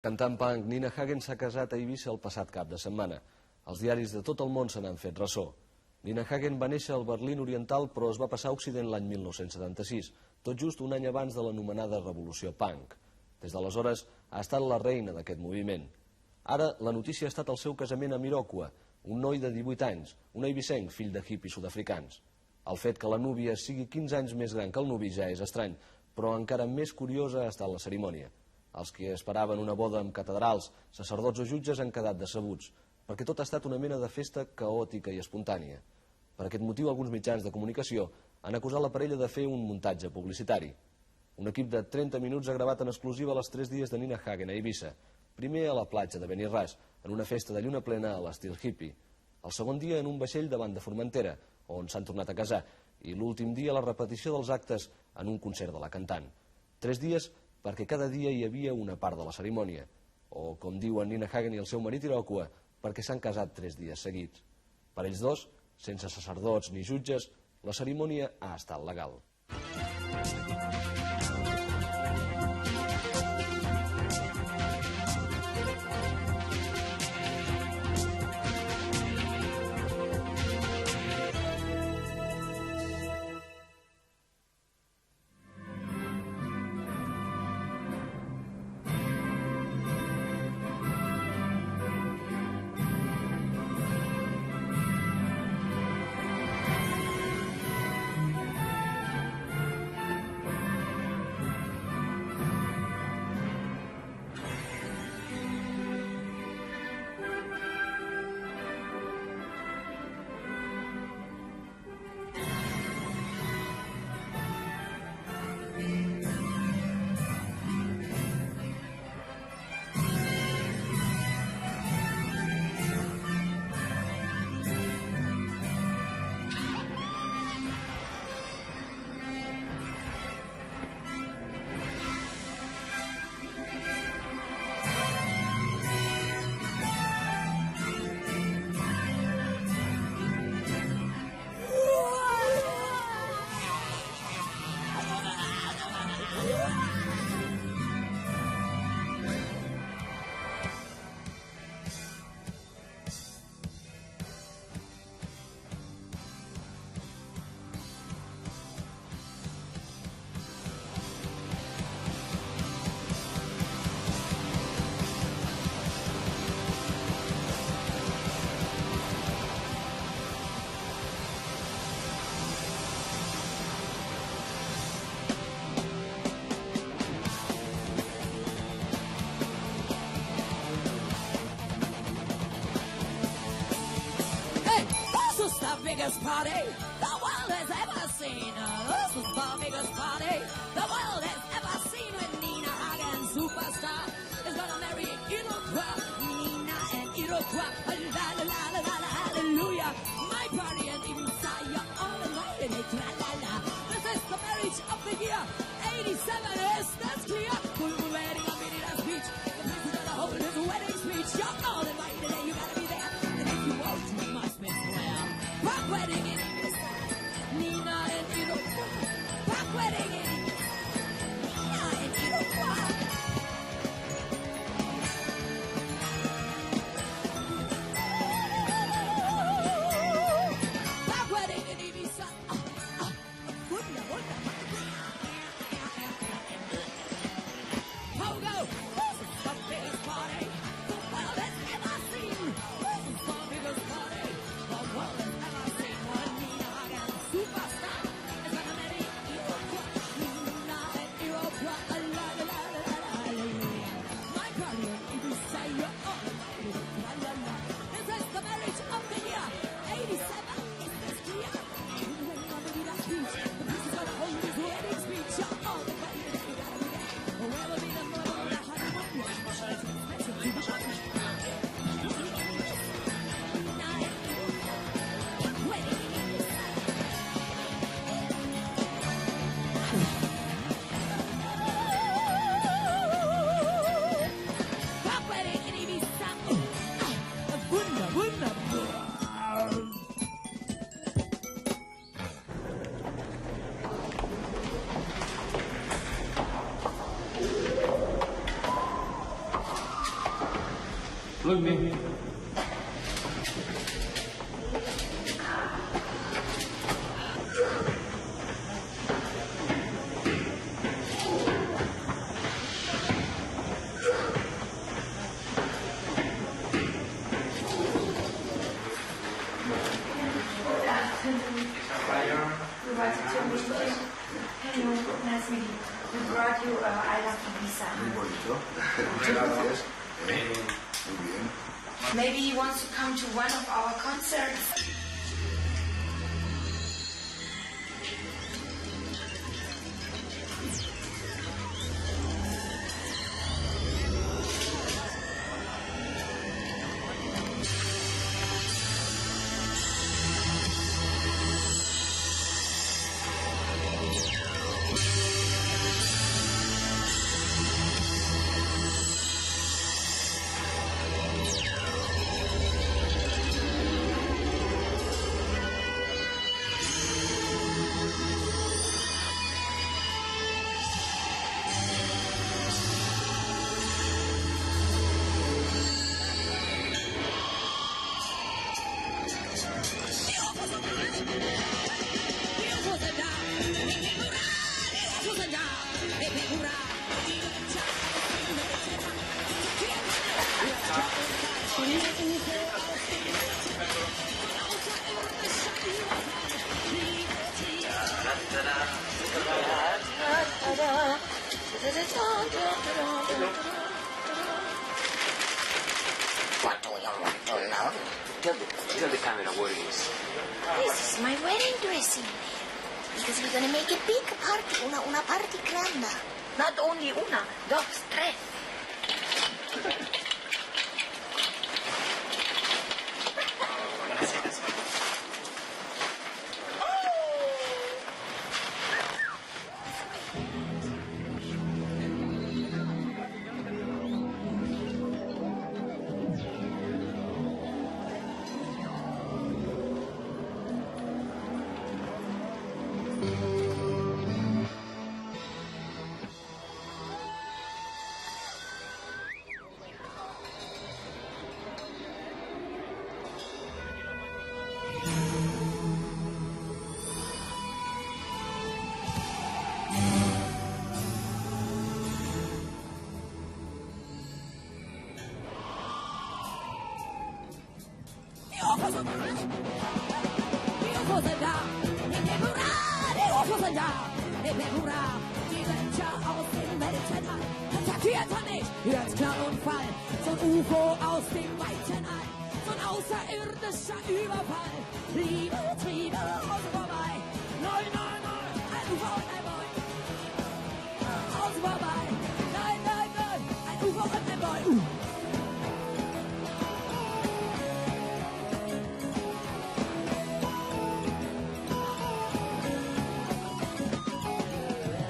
Cantant punk Nina Hagen s'ha casat a Eivissa el passat cap de setmana. Els diaris de tot el món se n'han fet ressò. Nina Hagen va néixer al Berlín Oriental però es va passar a Occident l'any 1976, tot just un any abans de l'anomenada revolució punk. Des d'aleshores ha estat la reina d'aquest moviment. Ara la notícia ha estat el seu casament amb Iroquois, un noi de 18 anys, un eivissenc fill de hippies sud-africans. El fet que la núvia sigui 15 anys més gran que el nuvi ja és estrany, però encara més curiosa ha estat la cerimònia. Els que esperaven una boda amb catedrals, sacerdots o jutges han quedat decebuts, perquè tot ha estat una mena de festa caòtica i espontània. Per aquest motiu, alguns mitjans de comunicació han acusat la parella de fer un muntatge publicitari. Un equip de 30 minuts ha gravat en exclusiva les 3 dies de Nina Hagen a Eivissa. Primer a la platja de Beniràs, en una festa de lluna plena a l'estil hippie. El segon dia en un vaixell davant de Formentera, on s'han tornat a casar, i l'últim dia la repetició dels actes en un concert de la cantant. 3 dies perquè cada dia hi havia una part de la cerimònia, o, com diuen Nina Hagen i el seu marit Iroquois, perquè s'han casat 3 dies seguits. Per ells dos, sense sacerdots ni jutges, la cerimònia ha estat legal. Biggest party the world has ever seen. This is the biggest party the world has ever seen. When Nina Hagen, superstar, is gonna marry Iroquois. Nina and Iroquois, la la la la la la, hallelujah. My party and even Saya all invited. La la la. This is the marriage of the year. 87 is that's clear. We're wedding on Beniràs Beach. The president of holding his wedding speech. You're all invited and you gotta be there. And if you won't, you must be square. Back wedding in Eivissa, Nina and Iroquois. Back wedding in Eivissa, Nina and Iroquois. Look me. Hello, nice meeting you. We brought you I Love Ibiza. Muy bonito. Muchas gracias. Muy bien. Maybe he wants to come to one of our concerts. What do you want to know? Tell the camera what it is. This is my wedding dressing. Because we're gonna make a big party, una party grande. Not only una, dos, tres. Hört Klang und Fall, so ein UFO aus dem weiten All, so ein außerirdischer Überfall. Liebe, Triebe, außen vorbei. Nein, nein, nein, ein UFO und ein Boy. Außen vorbei. Nein, nein, nein, ein UFO und ein Boy.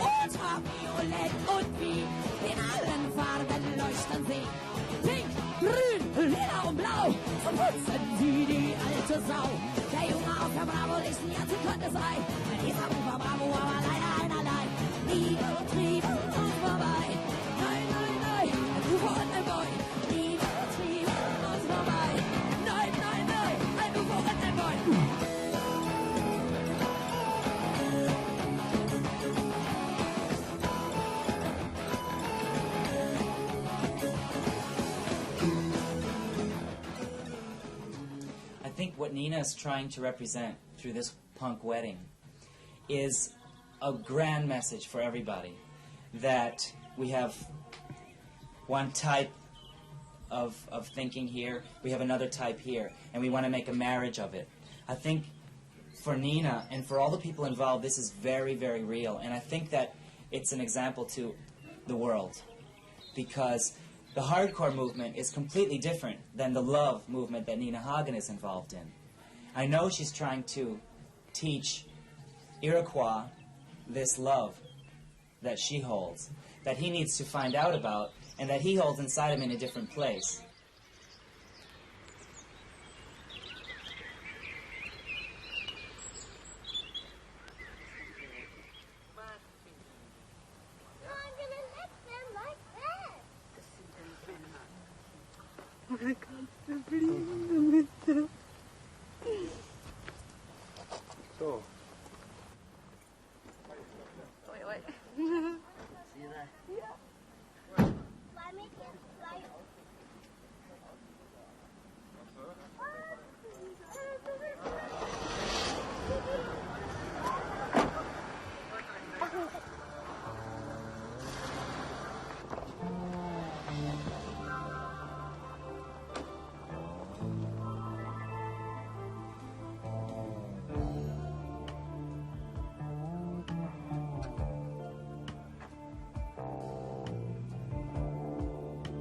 Ultraviolett und wie in allen Farben leuchten sie. Pink, grün, lila und blau, so putzen sie die alte Sau. Der Junge auf der Bravo nicht nie zu könnte sein. Ein dieser Ufer Bravo, aber leider einerlei. Liebe und Triebe und vorbei. Nein, nein, nein, ein Ufer und ein Boy. Liebe und Triebe und vorbei. Nein, nein, nein, ein Ufer und ein Boy. I think what Nina is trying to represent through this punk wedding is a grand message for everybody, that we have one type of thinking here, we have another type here, and we want to make a marriage of it. I think for Nina and for all the people involved, this is very, very real, and I think that it's an example to the world, because the hardcore movement is completely different than the love movement that Nina Hagen is involved in. I know she's trying to teach Iroquois this love that she holds, that he needs to find out about, and that he holds inside him in a different place. So.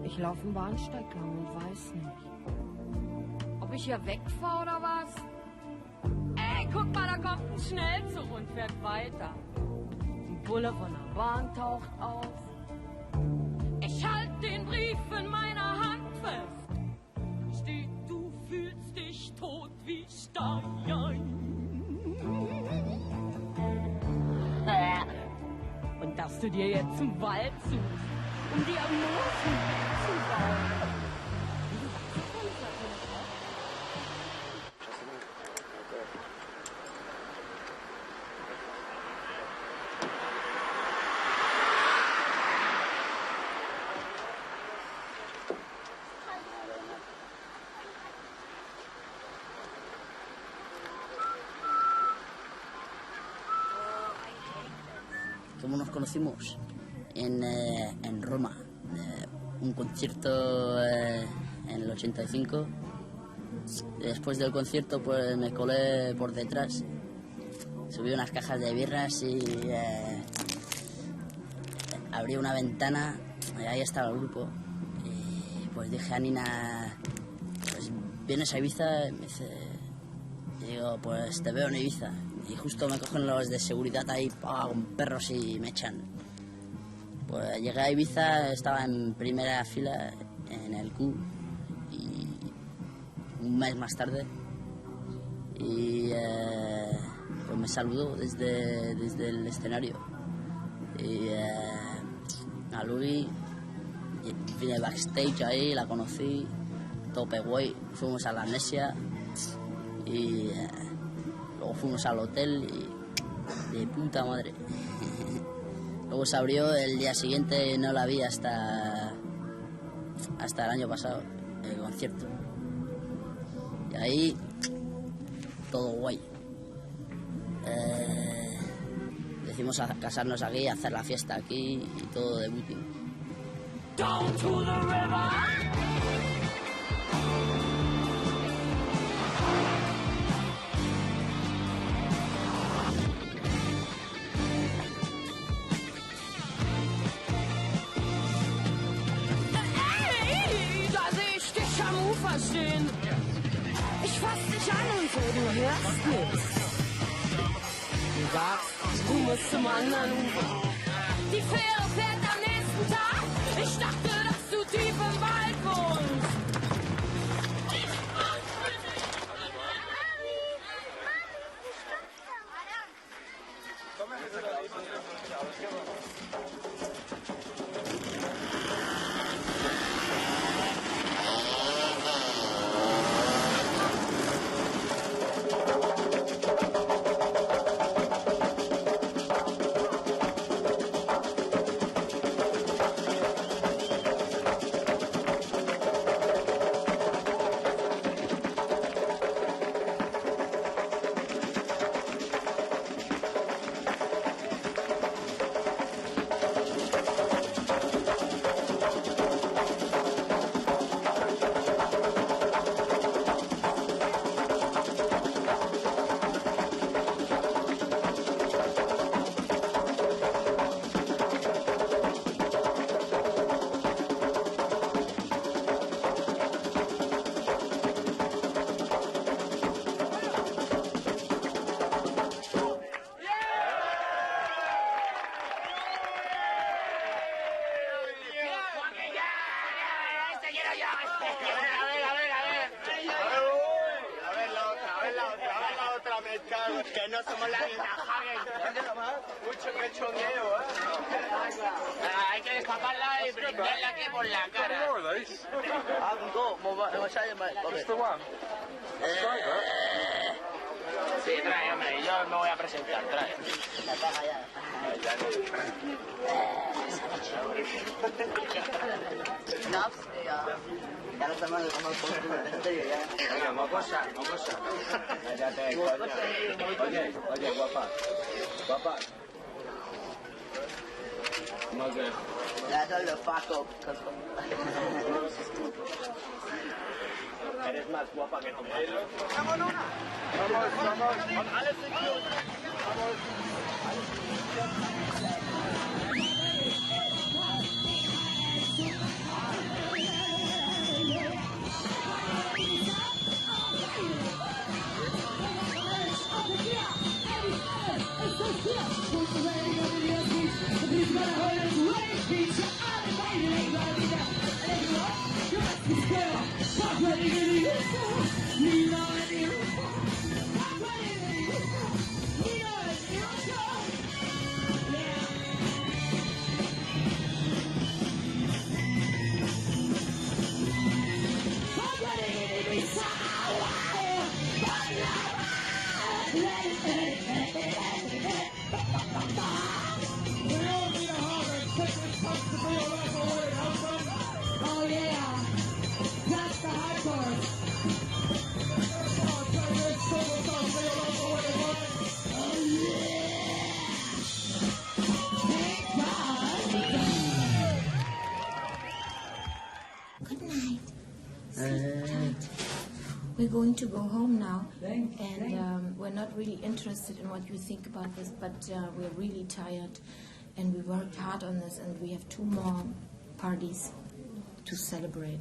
Ich laufe den Bahnsteig lang und weiß nicht. Ob ich hier wegfahre oder was? Ey, guck mal, da kommt ein Schnellzug und fährt weiter. Ein Bulle von der Bahn taucht auf. Ich halte den Brief in meiner Hand fest. Steht, du fühlst dich tot wie Stein. Und dass du dir jetzt einen Wald suchst, um dir am Moos ein Bett zu bauen. ¿Cómo nos conocimos? En Roma. Un concierto en el 85. Después del concierto pues me colé por detrás. Subí unas cajas de birras y abrí una ventana y ahí estaba el grupo. Y pues dije a Nina, pues ¿vienes a Ibiza? Y me dice, y digo, pues te veo en Ibiza. Y justo me cogen los de seguridad ahí con perros y me echan. Pues llegué a Ibiza, estaba en primera fila en el Q y un mes más tarde y pues me saludó desde el escenario y a Luli vine backstage ahí, la conocí, tope guay, fuimos a la Amnesia y luego fuimos al hotel y de puta madre. Luego se abrió el día siguiente, no la vi hasta el año pasado, el concierto. Y ahí, todo guay. Decimos a casarnos aquí, hacer la fiesta aquí y todo de booting. Down to the river. Stehen. Ich fass dich an und so, du hörst nichts. Du sagst, du musst zum anderen Ufer. Die Fähre fährt am nächsten Tag. Ich dachte, dass du tief im Wald wohnst. Claro, que no somos la Nina Hagen. Mucho cachondeo, hay que destaparla y brindarla aquí por la cara. Sí, trae, hombre, yo me voy a presentar, trae. La caja ya. Ya no estamos como el ya. Mocosa. Cállate, coño. Oye, guapa. That's all the fuck up. Eres más guapa que tu madre. Vamos. Alles secure. We're going to go home now, and we're not really interested in what you think about this, but we're really tired, and we worked hard on this, and we have 2 more parties to celebrate.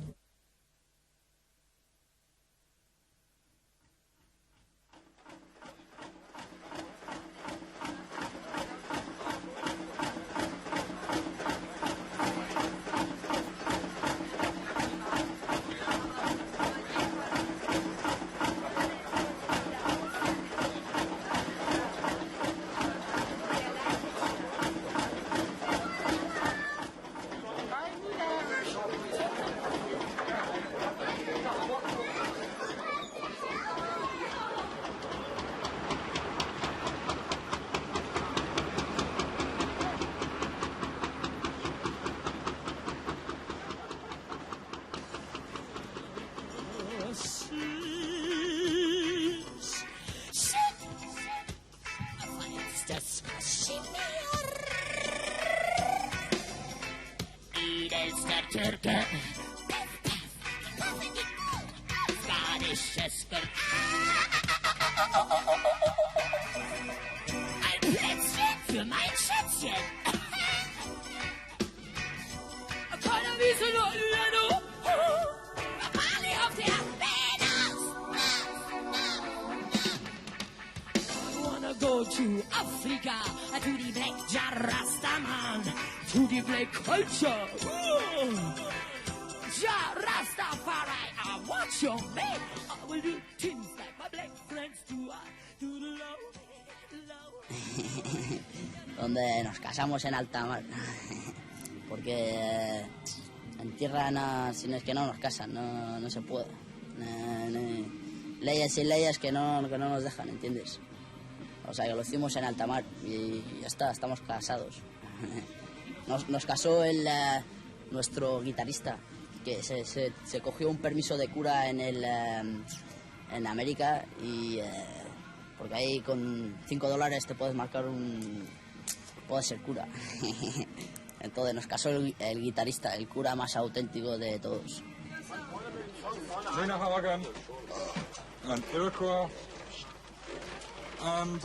Ein Plätzchen für mein Schätzchen. Keiner wie so Lolo. Party auf der Venus. I wanna go to Africa, to the Black Jarastaman, to the Black culture. Jarastafari, I want your man. I will do things like my black friends do. I do the low. Donde nos casamos en alta mar. Porque en tierra no, si no es que no nos casan, no se puede. Leyes y leyes que no nos dejan, ¿entiendes? O sea, que lo hicimos en alta mar y ya está, estamos casados. Nos casó nuestro guitarrista, que se cogió un permiso de cura en América y... porque ahí con $5 te puedes marcar puedes ser cura. Entonces nos casó el guitarrista, el cura más auténtico de todos. Nina Hagen and Iroquois. And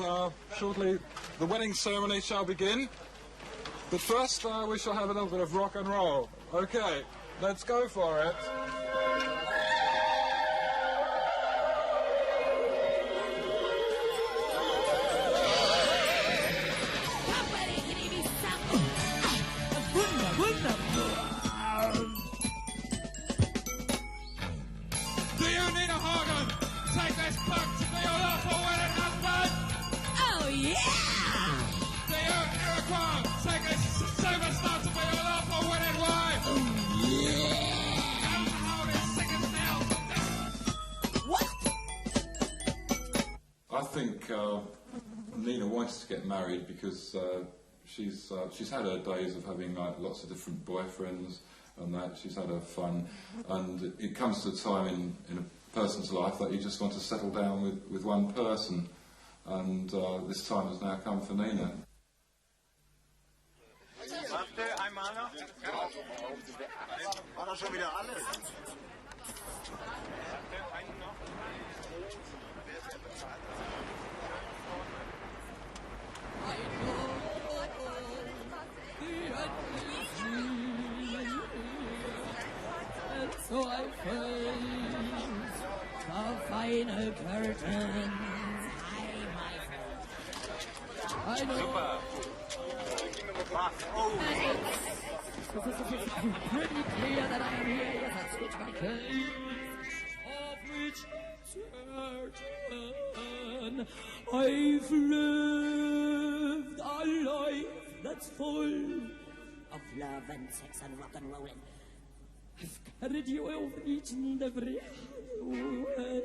shortly the wedding ceremony shall begin. But first we shall have a little bit of rock and roll. Okay, let's go for it. Do you need a Hagen? Take this punk to be your lawful wedding husband? The Iroquois take a so responsible all for winning wife. Alcohol is second now. I think Nina wanted to get married because she's had her days of having like lots of different boyfriends and that. She's had her fun, and it comes to a time in a person's life that you just want to settle down with one person, and this time has now come for Nina. War das schon wieder alles? So I face the final curtains. I know. Super. It's pretty clear that I am here. Yes, that's which my case. Of which certain I've lived a life that's full of love and sex and rock and rollin'. I've carried you over each and every way.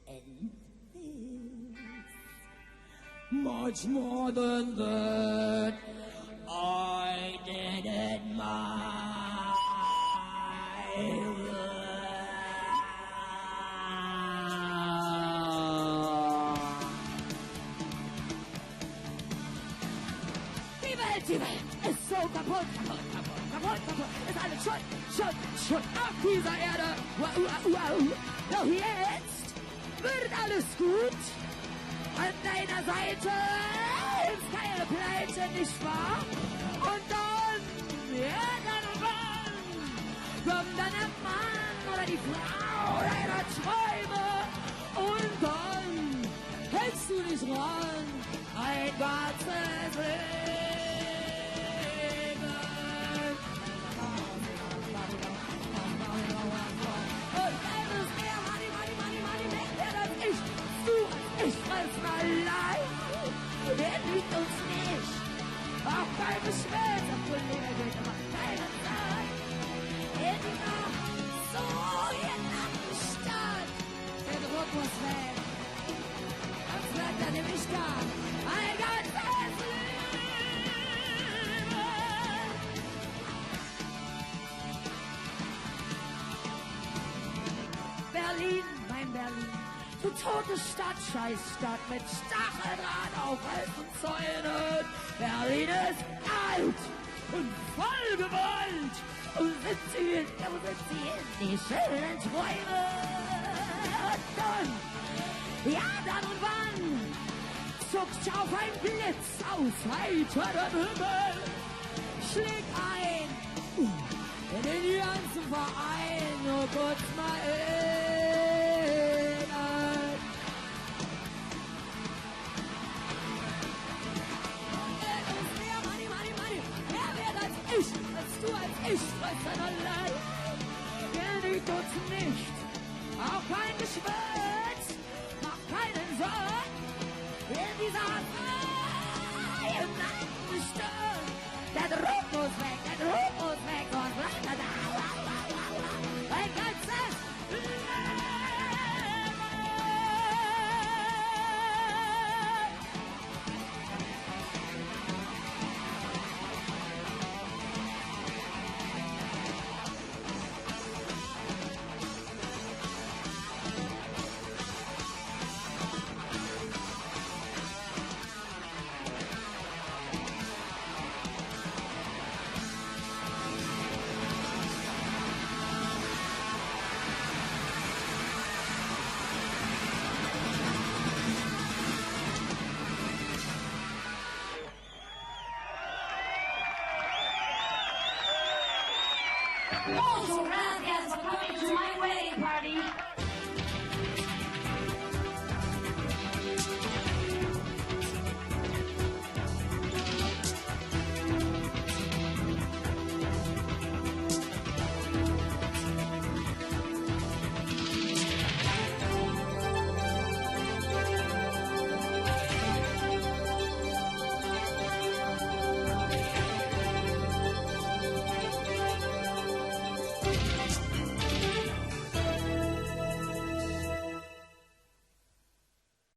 And this, much more than that, I didn't mind. Die Welt ist so kaputt. Ist alles schon auf dieser Erde. Doch jetzt wird alles gut. An deiner Seite ist keine Pleite, nicht wahr? Und dann, ja, dann kommt dann der Mann oder die Frau deiner Träume. Und dann hältst du dich ran, ein ganzes Leben. Ich weiß allein, der liebt uns nicht. Auch keine Schmerz, obwohl jeder geht, aber keine Zeit. In dieser so genannten Stadt, der Druck muss weg. Sonst bleibt er nämlich da. Ein ganzes Leben. Berlin, mein Berlin. Du tote Stadt, Scheißstadt mit Stacheldraht auf alten Zäunen. Berlin ist alt und voll Gewalt. Und sind sie hin, wo sind sie hin, die schönen Träume? Und dann, ja dann und wann, zuckt auf ein Blitz aus heiterem Himmel, schlägt ein in den ganzen Verein, nur kurz mal du als ich, fressen allein. Der liegt uns nicht, auch kein Geschwätz, macht keinen Sorg. In dieser freien Nachtensturm, der Druck muss weg, sonst bleibt er da. Ein ganzes Leben. Also, gracias for coming to my wedding party.